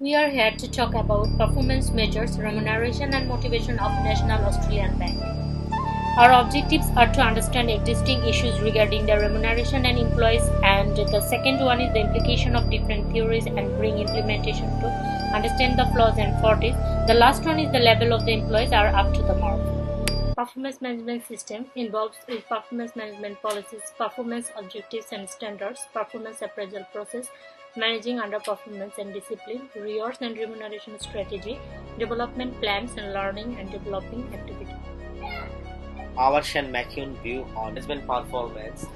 We are here to talk about performance measures, remuneration and motivation of National Australian Bank. Our objectives are to understand existing issues regarding the remuneration and employees, and the second one is the implication of different theories and bring implementation to understand the flaws and faults. The last one is the level of the employees are up to the mark. Performance management system involves performance management policies, performance objectives and standards, performance appraisal process, managing underperformance and discipline, rewards and remuneration strategy, development plans and learning and developing activity. Our Shen McCune view on management performance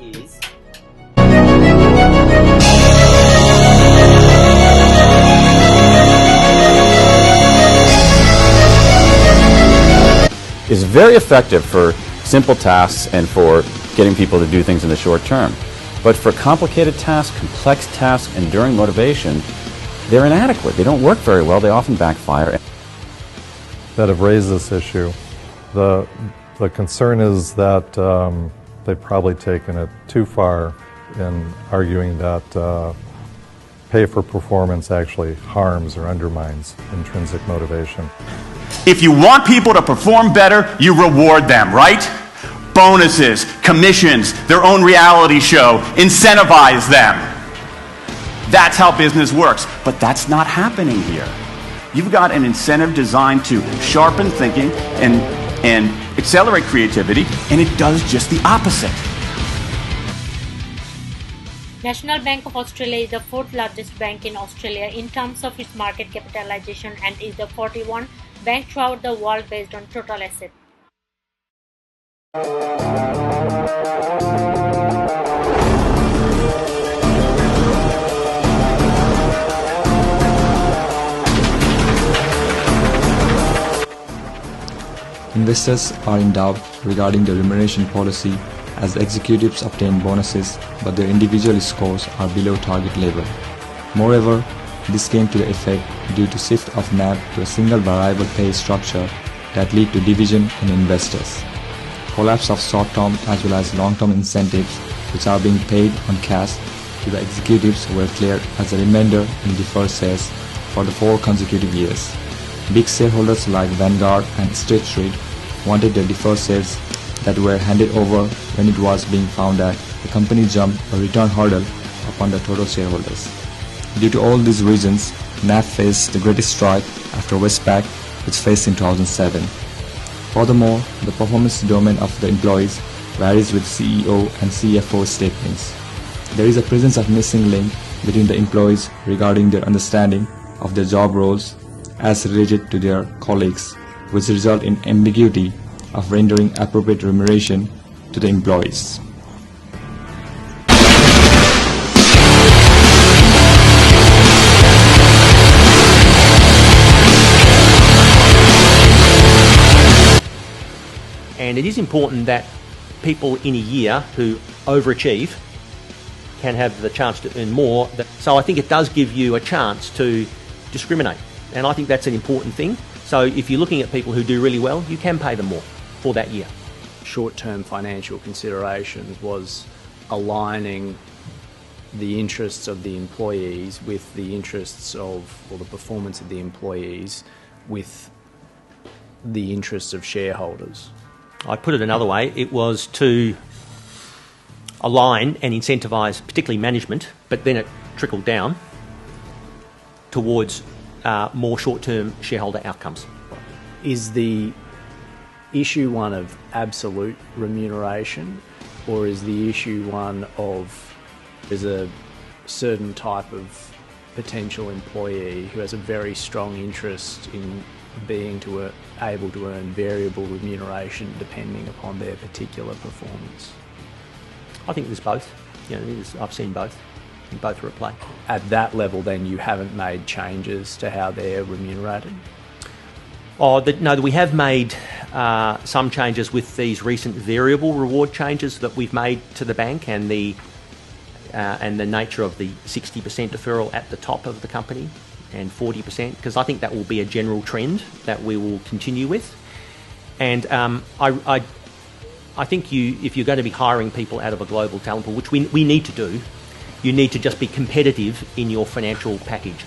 is very effective for simple tasks and for getting people to do things in the short term. But for complicated tasks, complex tasks, enduring motivation, they're inadequate. They don't work very well. They often backfire. That have raised this issue. The concern is that they've probably taken it too far in arguing that pay for performance actually harms or undermines intrinsic motivation. If you want people to perform better, you reward them, right? Bonuses, commissions, their own reality show, incentivize them. That's how business works, but that's not happening here. You've got an incentive designed to sharpen thinking and accelerate creativity, and it does just the opposite. National Bank of Australia is the fourth largest bank in Australia in terms of its market capitalization and is the 41st bank throughout the world based on total assets. Investors are in doubt regarding the remuneration policy as executives obtain bonuses but their individual scores are below target level. Moreover, this came to the effect due to shift of NAB to a single variable pay structure that lead to division in investors. Collapse of short-term as well as long-term incentives which are being paid on cash to the executives were cleared as a remainder in deferred shares for the 4 consecutive years. Big shareholders like Vanguard and State Street wanted their deferred shares that were handed over when it was being found that the company jumped a return hurdle upon the total shareholders. Due to all these reasons, NAB faced the greatest strike after Westpac, which faced in 2007. Furthermore, the performance domain of the employees varies with CEO and CFO statements. There is a presence of missing link between the employees regarding their understanding of their job roles as related to their colleagues, which result in ambiguity of rendering appropriate remuneration to the employees. And it is important that people in a year who overachieve can have the chance to earn more. So I think it does give you a chance to discriminate. And I think that's an important thing. So if you're looking at people who do really well, you can pay them more for that year. Short-term financial considerations was aligning the interests of the employees with the interests of, or the performance of the employees with the interests of shareholders. I'd put it another way, it was to align and incentivise particularly management, but then it trickled down towards more short-term shareholder outcomes. Is the issue one of absolute remuneration, or is the issue one of there's a certain type of potential employee who has a very strong interest in being able to earn variable remuneration depending upon their particular performance? I think there's both. I've seen both. I think both are at play. At that level, then, you haven't made changes to how they're remunerated? No, we have made some changes with these recent variable reward changes that we've made to the bank, and the nature of the 60% deferral at the top of the company and 40%, because I think that will be a general trend that we will continue with. And I think if you're going to be hiring people out of a global talent pool, which we need to do, you need to just be competitive in your financial package.